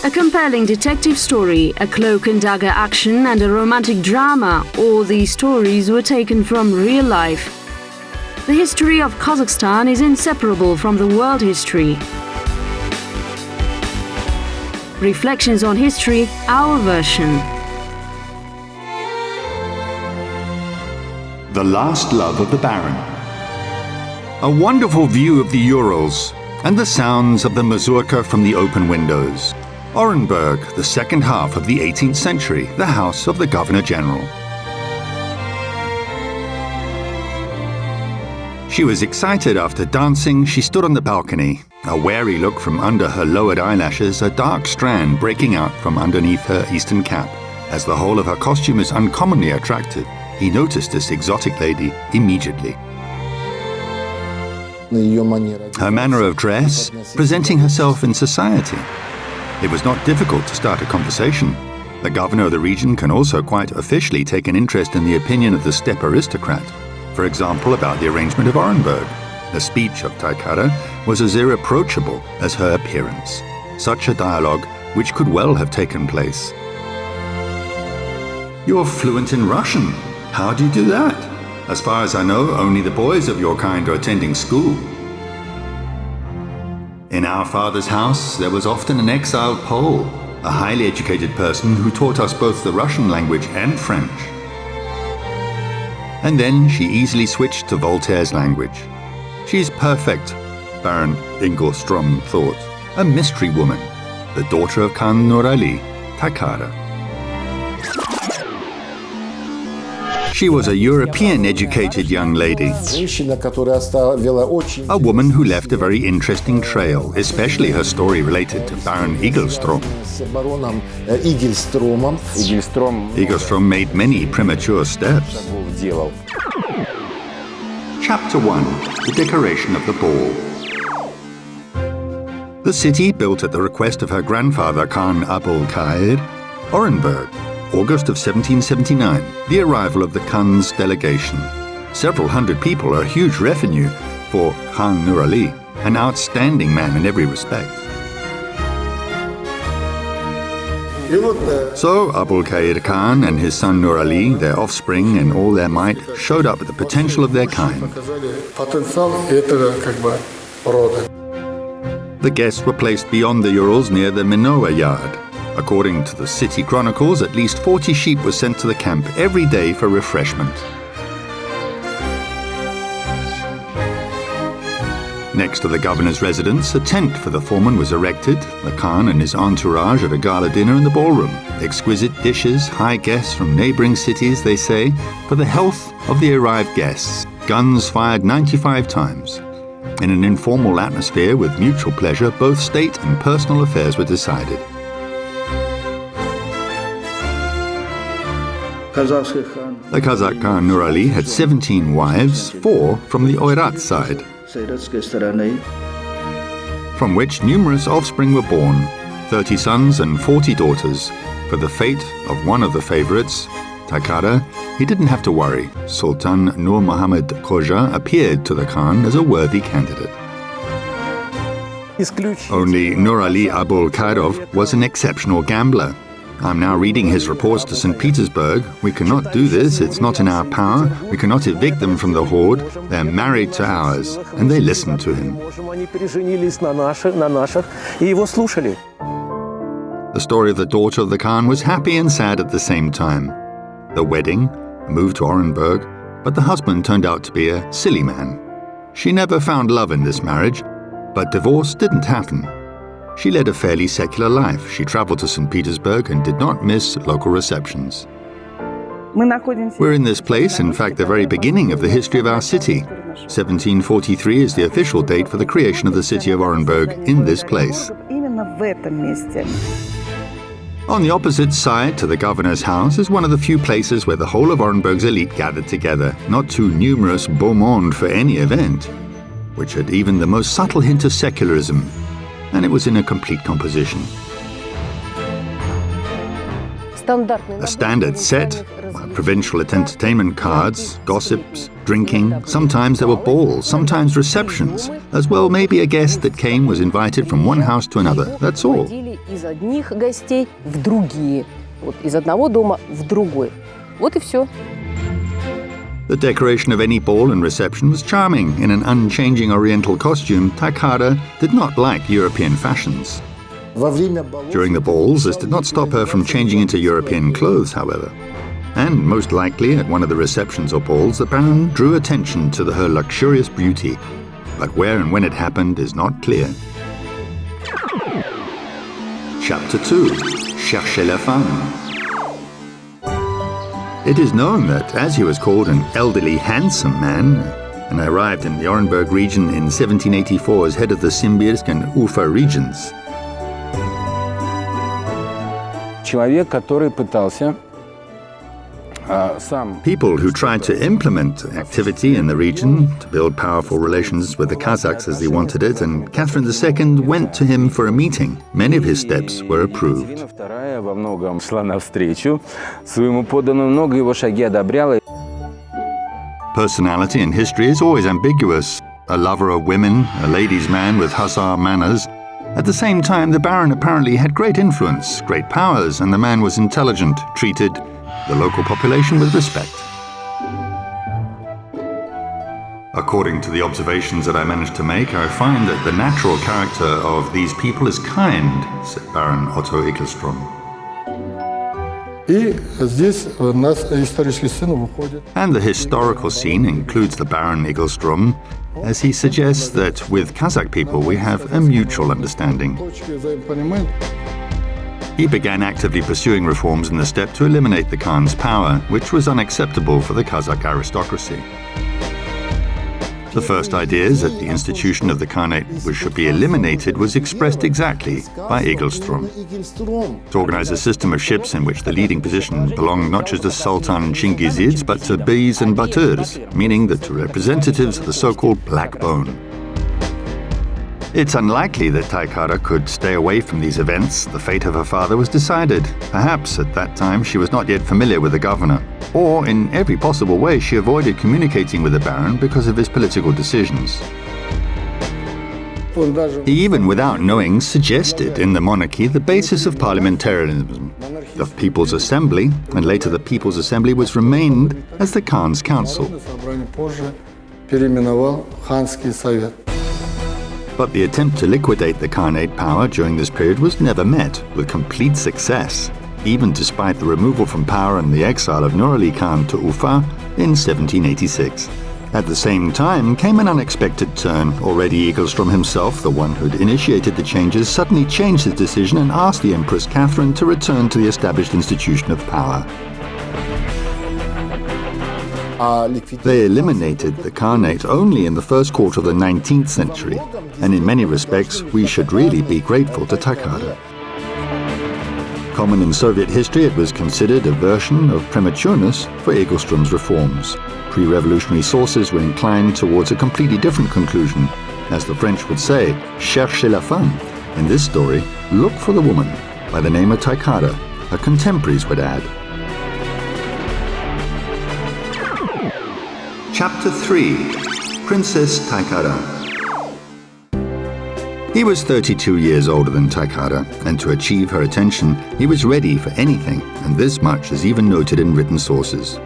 A compelling detective story, a cloak and dagger action, and a romantic drama, all these stories were taken from real life. The history of Kazakhstan is inseparable from the world history. Reflections on History, our version. The Last Love of the Baron. A wonderful view of the Urals and the sounds of the mazurka from the open windows. Orenburg, the second half of the 18th century, the house of the Governor-General. She was excited after dancing. She stood on the balcony, a wary look from under her lowered eyelashes, a dark strand breaking out from underneath her eastern cap. As the whole of her costume is uncommonly attractive, he noticed this exotic lady immediately. Her manner of dress, presenting herself in society. It was not difficult to start a conversation. The governor of the region can also quite officially take an interest in the opinion of the steppe aristocrat. For example, about the arrangement of Orenburg. The speech of Tikara was as irreproachable as her appearance. Such a dialogue which could well have taken place. You're fluent in Russian. How do you do that? As far as I know, only the boys of your kind are attending school. In our father's house, there was often an exiled Pole, a highly educated person who taught us both the Russian language and French. And then she easily switched to Voltaire's language. She's perfect, Baron Igelstrom thought. A mystery woman, the daughter of Khan Nurali, Taikara. She was a European-educated young lady. A woman who left a very interesting trail, especially her story related to Baron Igelstrom. Igelstrom made many premature steps. Chapter 1. The decoration of the ball. The city, built at the request of her grandfather Khan Nurali, Orenburg, August of 1779, the arrival of the Khan's delegation. Several hundred people, a huge revenue for Khan Nurali, an outstanding man in every respect. So Abul-Qaid Khan and his son Nurali, their offspring and all their might, showed up at the potential of their kind. The guests were placed beyond the Urals near the Minowa yard. According to the city chronicles, at least 40 sheep were sent to the camp every day for refreshment. Next to the governor's residence, a tent for the foreman was erected, the Khan and his entourage at a gala dinner in the ballroom. Exquisite dishes, high guests from neighboring cities, they say, for the health of the arrived guests. Guns fired 95 times. In an informal atmosphere with mutual pleasure, both state and personal affairs were decided. The Kazakh Khan Nurali had 17 wives, 4 from the Oirat side, from which numerous offspring were born, 30 sons and 40 daughters. For the fate of one of the favorites, Tikara, he didn't have to worry. Sultan Nur Muhammad Khoja appeared to the Khan as a worthy candidate. Only Nurali Abul-Qaid was an exceptional gambler. I'm now reading his reports to St. Petersburg. We cannot do this, it's not in our power. We cannot evict them from the horde. They're married to ours, and they listen to him. The story of the daughter of the Khan was happy and sad at the same time. The wedding, a move to Orenburg, but the husband turned out to be a silly man. She never found love in this marriage, but divorce didn't happen. She led a fairly secular life. She traveled to St. Petersburg and did not miss local receptions. We're in this place, in fact, the very beginning of the history of our city. 1743 is the official date for the creation of the city of Orenburg in this place. On the opposite side to the governor's house is one of the few places where the whole of Orenburg's elite gathered together, not too numerous beau monde for any event, which had even the most subtle hint of secularism, and it was in a complete composition. A standard set, provincial entertainment cards, gossips, drinking. Sometimes there were balls, sometimes receptions. As well, maybe a guest that came was invited from one house to another, that's all. Из одних гостей в другие. Вот из одного дома в другой. Вот и все. The decoration of any ball and reception was charming. In an unchanging oriental costume, Taikara did not like European fashions. During the balls, this did not stop her from changing into European clothes, however. And most likely, at one of the receptions or balls, the Baron drew attention to her luxurious beauty. But where and when it happened is not clear. Chapter 2. Cherchez la femme. It is known that, as he was called an elderly, handsome man, and arrived in the Orenburg region in 1784 as head of the Simbirsk and Ufa regions. Человек, который пытался People who tried to implement activity in the region to build powerful relations with the Kazakhs as they wanted it, and Catherine II went to him for a meeting. Many of his steps were approved. Вторая во многом шла навстречу своему подданному, много его шаги одобряла. Personality in history is always ambiguous. A lover of women, a ladies' man with hussar manners. At the same time, the Baron apparently had great influence, great powers, and the man was intelligent, treated the local population with respect. According to the observations that I managed to make, I find that the natural character of these people is kind, said Baron Otto Igelstrom. And the historical scene includes the Baron Igelstrom, as he suggests that with Kazakh people we have a mutual understanding. He began actively pursuing reforms in the steppe to eliminate the Khan's power, which was unacceptable for the Kazakh aristocracy. The first ideas that the institution of the Khanate should be eliminated was expressed exactly by Igelstrom. To organize a system of ships in which the leading position belonged not just to Sultan and Chingizids, but to beys and baturs, meaning that to representatives of the so-called Black Bone. It's unlikely that Taikara could stay away from these events. The fate of her father was decided. Perhaps at that time she was not yet familiar with the governor. Or in every possible way she avoided communicating with the Baron because of his political decisions. He even without knowing suggested in the monarchy the basis of parliamentarism, the People's Assembly, and later the People's Assembly was remained as the Khan's Council. But the attempt to liquidate the Khanate power during this period was never met with complete success, even despite the removal from power and the exile of Nurali Khan to Ufa in 1786. At the same time came an unexpected turn. Already Igelstrom himself, the one who'd initiated the changes, suddenly changed his decision and asked the Empress Catherine to return to the established institution of power. They eliminated the Khanate only in the first quarter of the 19th century, and in many respects we should really be grateful to Tikara. Common in Soviet history, it was considered a version of prematureness for Igelstrom's reforms. Pre-revolutionary sources were inclined towards a completely different conclusion. As the French would say, cherchez la femme. In this story, look for the woman by the name of Tikara, her contemporaries would add. Chapter 3. Princess Tikara. He was 32 years older than Tikara, and to achieve her attention, he was ready for anything, and this much is even noted in written sources.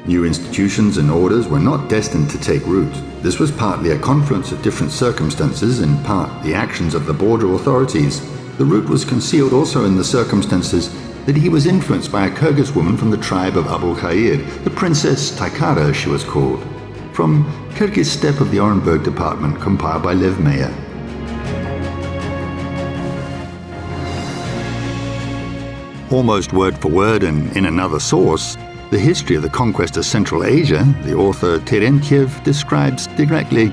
New institutions and orders were not destined to take root. This was partly a confluence of different circumstances, in part the actions of the border authorities. The root was concealed also in the circumstances that he was influenced by a Kyrgyz woman from the tribe of Abu Khair, the Princess Taikara as she was called, from Kyrgyz steppe of the Orenburg department, compiled by Lev Meyer. Almost word for word and in another source, the history of the conquest of Central Asia, the author Terentiev describes directly,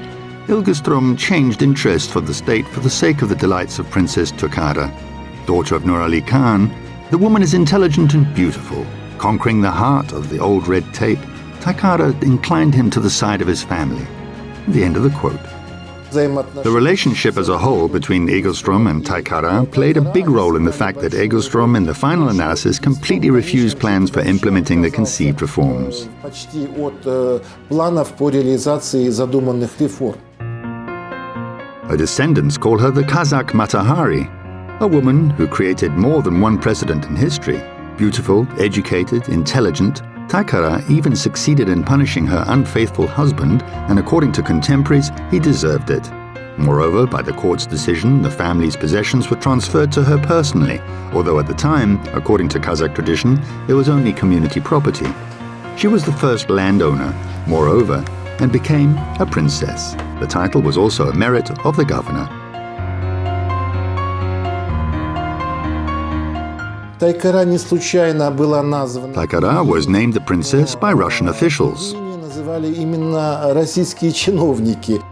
Igelstrom changed interest for the state for the sake of the delights of Princess Tikara, daughter of Nurali Khan. The woman is intelligent and beautiful. Conquering the heart of the old red tape, Tikara inclined him to the side of his family. The end of the quote. The relationship as a whole between Igelstrom and Tikara played a big role in the fact that Igelstrom, in the final analysis, completely refused plans for implementing the conceived reforms. Her descendants call her the Kazakh Mata Hari, a woman who created more than one president in history. Beautiful, educated, intelligent, Taikara even succeeded in punishing her unfaithful husband, and according to contemporaries, he deserved it. Moreover, by the court's decision, the family's possessions were transferred to her personally, although at the time, according to Kazakh tradition, it was only community property. She was the first landowner, moreover, and became a princess. The title was also a merit of the governor. Taikara не случайно была названа. Taikara was named the princess by Russian officials. Называли именно российские чиновники.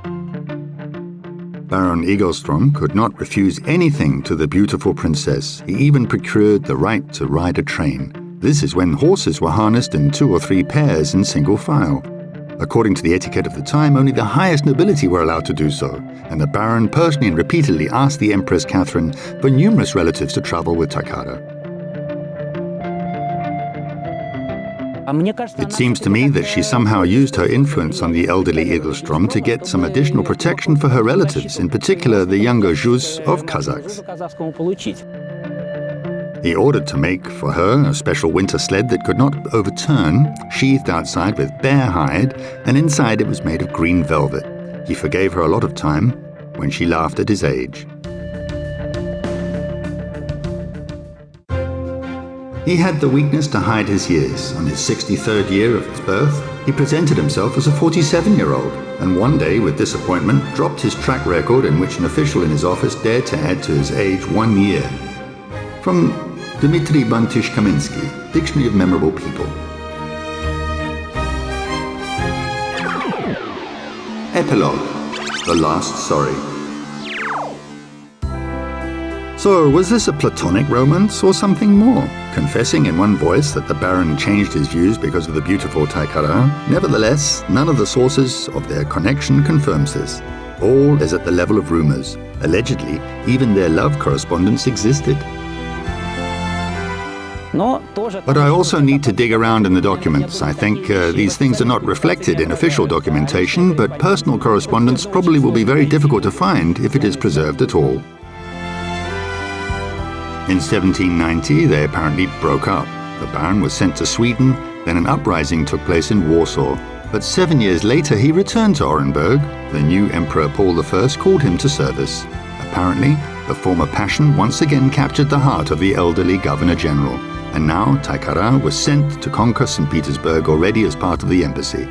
Baron Igelstrom could not refuse anything to the beautiful princess. He even procured the right to ride a train. This is when horses were harnessed in 2 or 3 pairs in single file. According to the etiquette of the time, only the highest nobility were allowed to do so, and the Baron personally and repeatedly asked the Empress Catherine for numerous relatives to travel with Tikara. It seems to me that she somehow used her influence on the elderly Igelstrom to get some additional protection for her relatives, in particular the younger Juz of Kazakhs. He ordered to make for her a special winter sled that could not overturn, sheathed outside with bear hide, and inside it was made of green velvet. He forgave her a lot of time when she laughed at his age. He had the weakness to hide his years. On his 63rd year of his birth, he presented himself as a 47-year-old, and one day, with disappointment, dropped his track record in which an official in his office dared to add to his age 1 year. From Dmitry Bantish-Kaminsky, Dictionary of Memorable People. Epilogue. The Last Sorry. So, was this a platonic romance or something more? Confessing in one voice that the Baron changed his views because of the beautiful Taikara, nevertheless, none of the sources of their connection confirms this. All is at the level of rumors. Allegedly, even their love correspondence existed. But I also need to dig around in the documents. I think these things are not reflected in official documentation, but personal correspondence probably will be very difficult to find if it is preserved at all. In 1790, they apparently broke up. The Baron was sent to Sweden, then an uprising took place in Warsaw. But 7 years later, he returned to Orenburg. The new Emperor Paul I called him to service. Apparently, the former passion once again captured the heart of the elderly Governor-General. And now Taikara was sent to conquer St. Petersburg already as part of the embassy.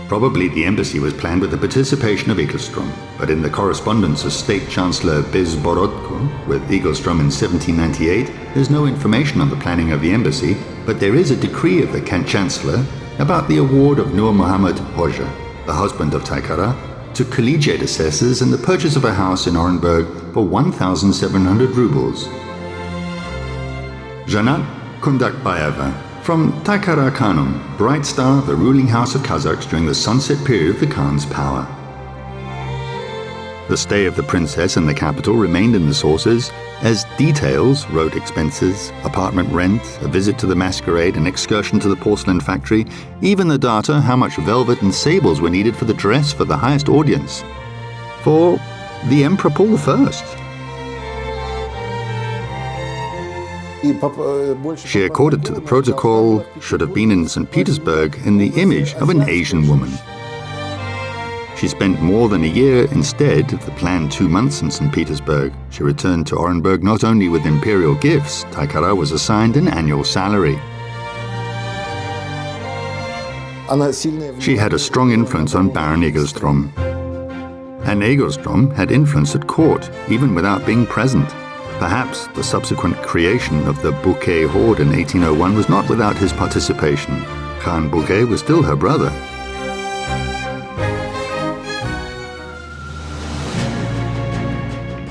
Probably the embassy was planned with the participation of Igelstrom, but in the correspondence of State Chancellor Bezborodko with Igelstrom in 1798, there's no information on the planning of the embassy, but there is a decree of the Chancellor about the award of Nur Muhammad Hoxha, the husband of Taikara, to collegiate assessors and the purchase of a house in Orenburg for 1,700 rubles. Janat Kundakbayeva, from Taikara Khanum, Bright Star, the ruling house of Kazakhs during the sunset period of the Khan's power. The stay of the princess in the capital remained in the sources as details, road expenses, apartment rent, a visit to the masquerade, an excursion to the porcelain factory, even the data how much velvet and sables were needed for the dress for the highest audience. For the Emperor Paul I. She, according to the protocol, should have been in St. Petersburg in the image of an Asian woman. She spent more than a year instead of the planned 2 months in St. Petersburg. She returned to Orenburg not only with imperial gifts, Taikara was assigned an annual salary. She had a strong influence on Baron Igelstrom. And Igelstrom had influence at court, even without being present. Perhaps the subsequent creation of the Bouquet hoard in 1801 was not without his participation. Khan Bouquet was still her brother.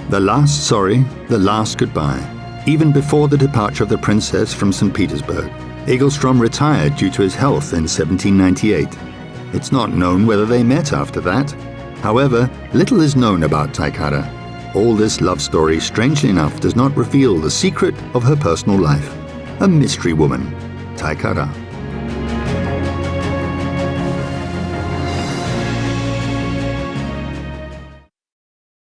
The last sorry, the last goodbye. Even before the departure of the princess from St. Petersburg, Igelstrom retired due to his health in 1798. It's not known whether they met after that. However, little is known about Taikara. All this love story, strangely enough, does not reveal the secret of her personal life. A mystery woman, Taikara.